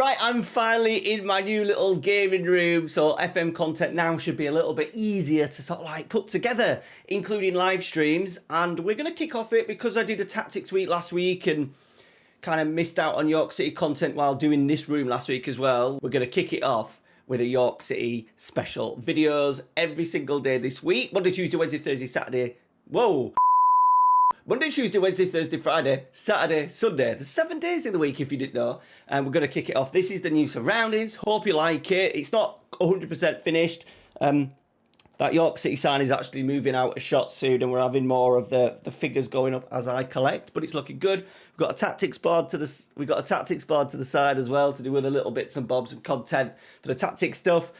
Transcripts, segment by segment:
Right, I'm finally in my new little gaming room, so FM content now should be a little bit easier to sort of like put together, including live streams. And we're going to kick off it because I did a tactics week last week and kind of missed out on York City content while doing this room last week as well. We're going to kick it off with a York City special videos every single day this week. Monday, Tuesday, Wednesday, Thursday, Saturday. Whoa! Monday, Tuesday, Wednesday, Thursday, Friday, Saturday, Sunday. There's 7 days in the week if you didn't know. And we're going to kick it off. This is the new surroundings. Hope you like it. It's not 100% finished. That York City sign is actually moving out a shot soon and we're having more of the figures going up as I collect. But it's looking good. We've got a tactics board to the side as well to do with a little bits and bobs of content for the tactics stuff.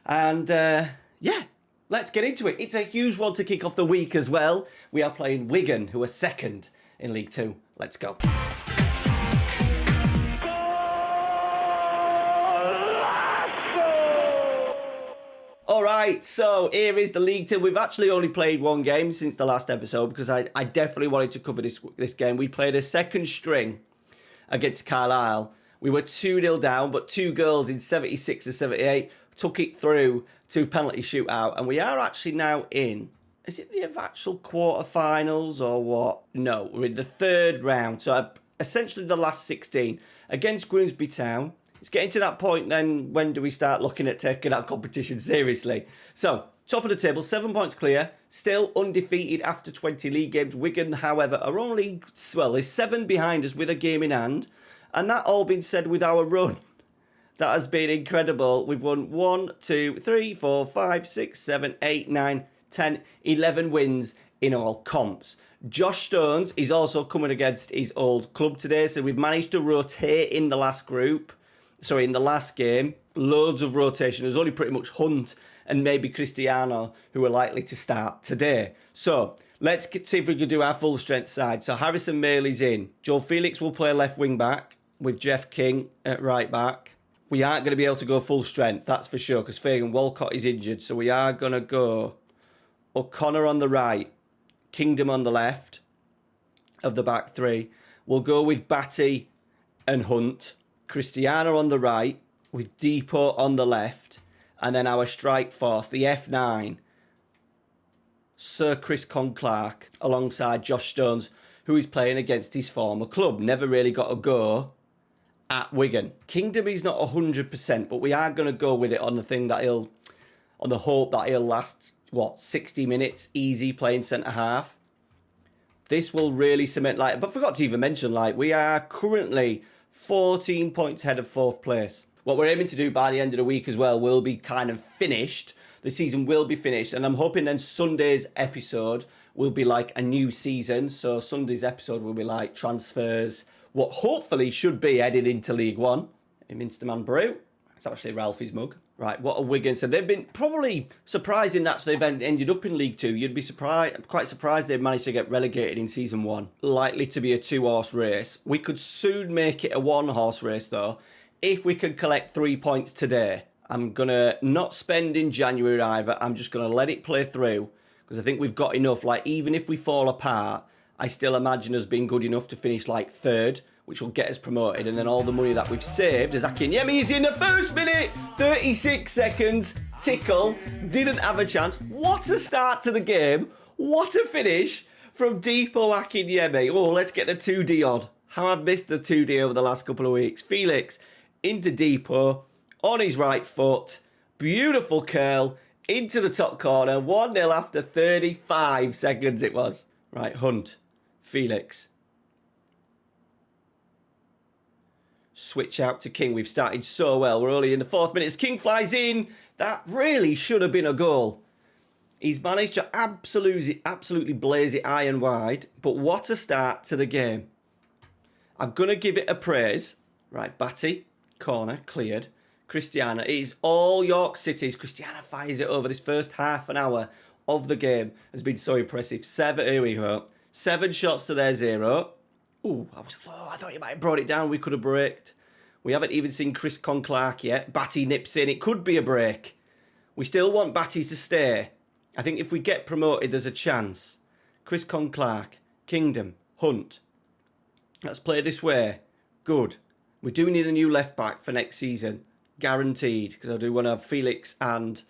And yeah. Let's get into it. It's a huge one to kick off the week as well. We are playing Wigan, who are second in League Two. Let's go. Alright, so here is the League Two. We've actually only played one game since the last episode because I definitely wanted to cover this game. We played a second string against Carlisle. We were 2-0 down, but 2 goals in 76 and 78 took it through to penalty shootout, and we are actually now in, is it the actual quarterfinals or what? No, we're in the third round, so essentially the last 16 against Grimsby Town. It's getting to that point then, when do we start looking at taking that competition seriously? So, top of the table, 7 points clear, still undefeated after 20 league games. Wigan, however, are only, well, there's 7 behind us with a game in hand, and that all being said with our run. That has been incredible. We've won 1, 2, 3, 4, 5, 6, 7, 8, 9, 10, 11 wins in all comps. Josh Stones is also coming against his old club today. So we've managed to rotate in the last in the last game. Loads of rotation. There's only pretty much Hunt and maybe Cristiano who are likely to start today. So let's see if we can do our full strength side. So Harrison Maley's in. Joe Felix will play left wing back with Jeff King at right back. We aren't going to be able to go full strength, that's for sure, because Fagan Walcott is injured. So we are going to go O'Connor on the right, Kingdom on the left of the back three. We'll go with Batty and Hunt. Cristiano on the right, with Depot on the left. And then our strike force, the F9, Sir Chris Clark, alongside Josh Stones, who is playing against his former club. Never really got a go at Wigan. Kingdom is not 100%, but we are going to go with it on the thing that on the hope that he'll last, 60 minutes easy playing centre half. This will really cement, but I forgot to even mention, we are currently 14 points ahead of 4th place. What we're aiming to do by the end of the week as well will be kind of finished. The season will be finished, and I'm hoping then Sunday's episode will be like a new season. So Sunday's episode will be like transfers, what hopefully should be headed into League One. In Minstermen Brew. It's actually Ralphie's mug. Right, what a Wigan. So they've been probably surprising that they've ended up in League Two. You'd be quite surprised they've managed to get relegated in Season 1. Likely to be a 2-horse race. We could soon make it a 1-horse race though, if we could collect 3 points today. I'm going to not spend in January either. I'm just going to let it play through, because I think we've got enough. Even if we fall apart, I still imagine us being good enough to finish 3rd, which will get us promoted. And then all the money that we've saved, as Akinyemi is in the first minute, 36 seconds, Tickle, didn't have a chance. What a start to the game. What a finish from Depot Akinyemi. Oh, let's get the 2D on. How I've missed the 2D over the last couple of weeks. Felix into Depot, on his right foot. Beautiful curl, into the top corner. 1-0 after 35 seconds it was. Right, Hunt, Felix. Switch out to King. We've started so well. We're only in the 4th minute. As King flies in. That really should have been a goal. He's managed to absolutely blaze it iron wide. But what a start to the game. I'm going to give it a praise. Right, Batty, corner, cleared. Cristiano. It is all York City's. Cristiano fires it over. This first half an hour of the game has been so impressive. Here we go. 7 shots to their 0. Ooh, I thought you might have brought it down. We could have braked. We haven't even seen Chris Clark yet. Batty nips in. It could be a break. We still want Batty to stay. I think if we get promoted, there's a chance. Chris Clark, Kingdom, Hunt. Let's play this way. Good. We do need a new left back for next season. Guaranteed. Because I do want to have Felix and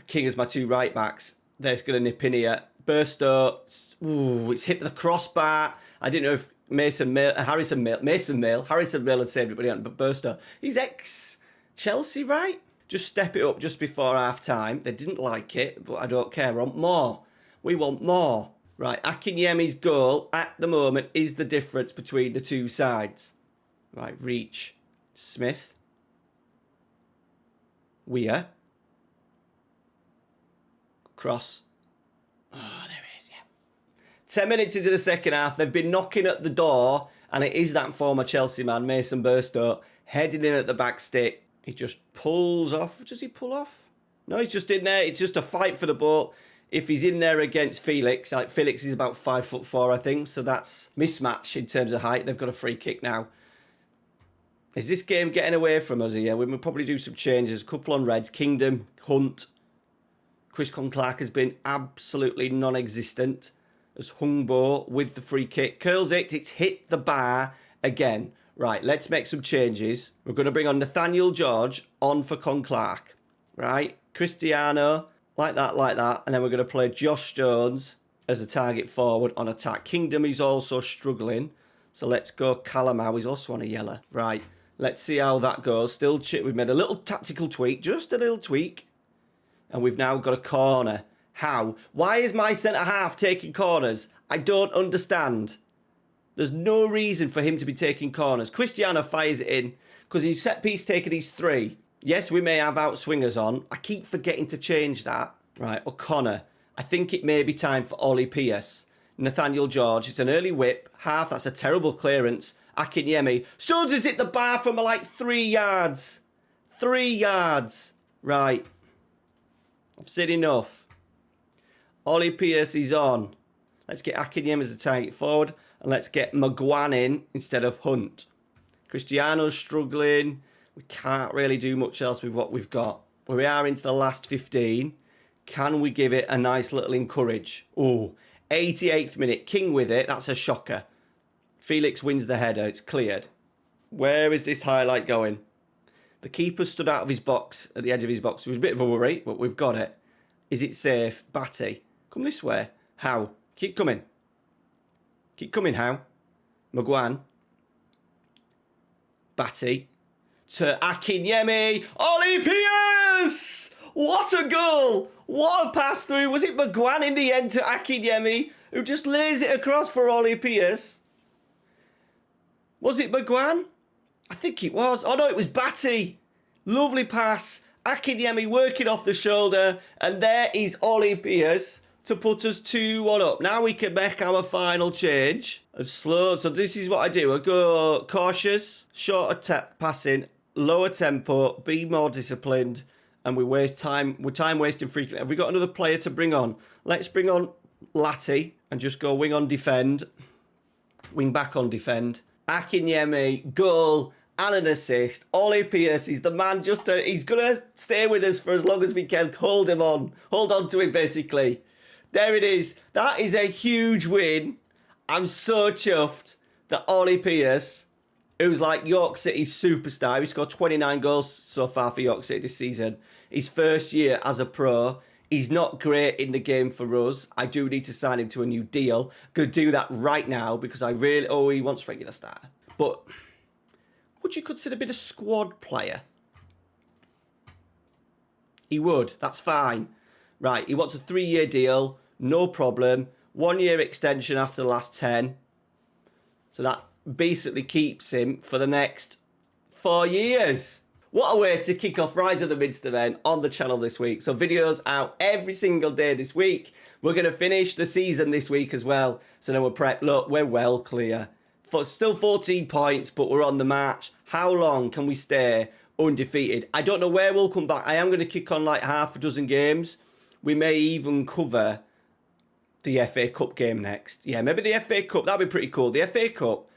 King as my 2 right backs. They're going to nip in here. Burstow. Ooh, it's hit the crossbar. I didn't know if Harrison Mill had saved it, but he hadn't. But Burstow. He's ex-Chelsea, right? Just step it up just before half-time. They didn't like it, but I don't care. We want more. We want more. Right, Akinyemi's goal at the moment is the difference between the 2 sides. Right, reach. Smith. Weir. Cross. Oh, there it is, yeah. 10 minutes into the second half, they've been knocking at the door, and it is that former Chelsea man, Mason Burstow, heading in at the back stick. He just pulls off. Does he pull off? No, he's just in there. It's just a fight for the ball. If he's in there against Felix, like Felix is about 5'4", I think, so that's mismatch in terms of height. They've got a free kick now. Is this game getting away from us here? We will probably do some changes. A couple on reds. Kingdom, Hunt. Chris Clark has been absolutely non-existent. As Hungbo with the free kick. Curls it. It's hit the bar again. Right, let's make some changes. We're going to bring on Nathaniel George on for Clark. Right, Cristiano, like that. And then we're going to play Josh Jones as a target forward on attack. Kingdom is also struggling. So let's go Calamau. He's also on a yellow. Right. Let's see how that goes. Still, we've made a little tactical tweak. Just a little tweak. And we've now got a corner. How? Why is my centre-half taking corners? I don't understand. There's no reason for him to be taking corners. Cristiano fires it in because he's set-piece taking his 3. Yes, we may have out-swingers on. I keep forgetting to change that. Right, O'Connor. I think it may be time for Ollie Pierce. Nathaniel George. It's an early whip. Half. That's a terrible clearance. Akinyemi. Stones has hit the bar from like 3 yards. 3 yards. Right. I've said enough. Ollie Pierce is on. Let's get Akinyemi as a target forward. And let's get McGuan in instead of Hunt. Cristiano's struggling. We can't really do much else with what we've got. We are into the last 15. Can we give it a nice little encourage? Oh, 88th minute. King with it. That's a shocker. Felix wins the header. It's cleared. Where is this highlight going? The keeper stood out of his box, at the edge of his box. It was a bit of a worry, but we've got it. Is it safe? Batty. Come this way. How? Keep coming. Keep coming, How? McGuan. Batty. To Akinyemi. Ollie Pierce! What a goal! What a pass through. Was it McGuan in the end to Akinyemi, who just lays it across for Ollie Pierce? Was it McGuan? I think it was. Oh no, it was Batty. Lovely pass. Akinyemi working off the shoulder. And there is Ollie Pierce to put us 2-1 up. Now we can make our final change. And slow. So this is what I do. I go cautious, shorter passing, lower tempo, be more disciplined. And we waste time. We're time wasting frequently. Have we got another player to bring on? Let's bring on Latty and just go wing on defend. Wing back on defend. Akinyemi, goal and an assist. Ollie Pierce is the man. He's going to stay with us for as long as we can. Hold him on. Hold on to him, basically. There it is. That is a huge win. I'm so chuffed that Ollie Pierce, who's like York City's superstar, he scored 29 goals so far for York City this season. His first year as a pro. He's not great in the game for us. I do need to sign him to a new deal. Going to do that right now because I really... Oh, he wants regular starter. But would you consider being a squad player? He would. That's fine. Right, he wants a 3-year deal. No problem. 1-year extension after the last 10. So that basically keeps him for the next 4 years. What a way to kick off Rise of the Minstermen on the channel this week. So videos out every single day this week. We're going to finish the season this week as well. So then we're prepped. Look, we're well clear. Still 14 points, but we're on the march. How long can we stay undefeated? I don't know where we'll come back. I am going to kick on like half a dozen games. We may even cover the FA Cup game next. Yeah, maybe the FA Cup. That'd be pretty cool. The FA Cup.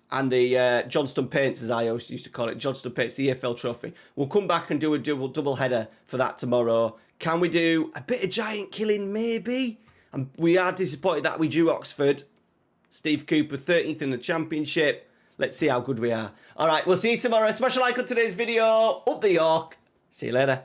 And the Johnston Paints, as I always used to call it, Johnston Paints, the EFL Trophy. We'll come back and do a double header for that tomorrow. Can we do a bit of giant killing? Maybe. And we are disappointed that we drew Oxford. Steve Cooper, 13th in the Championship. Let's see how good we are. All right, we'll see you tomorrow. Smash a like on today's video. Up the York. See you later.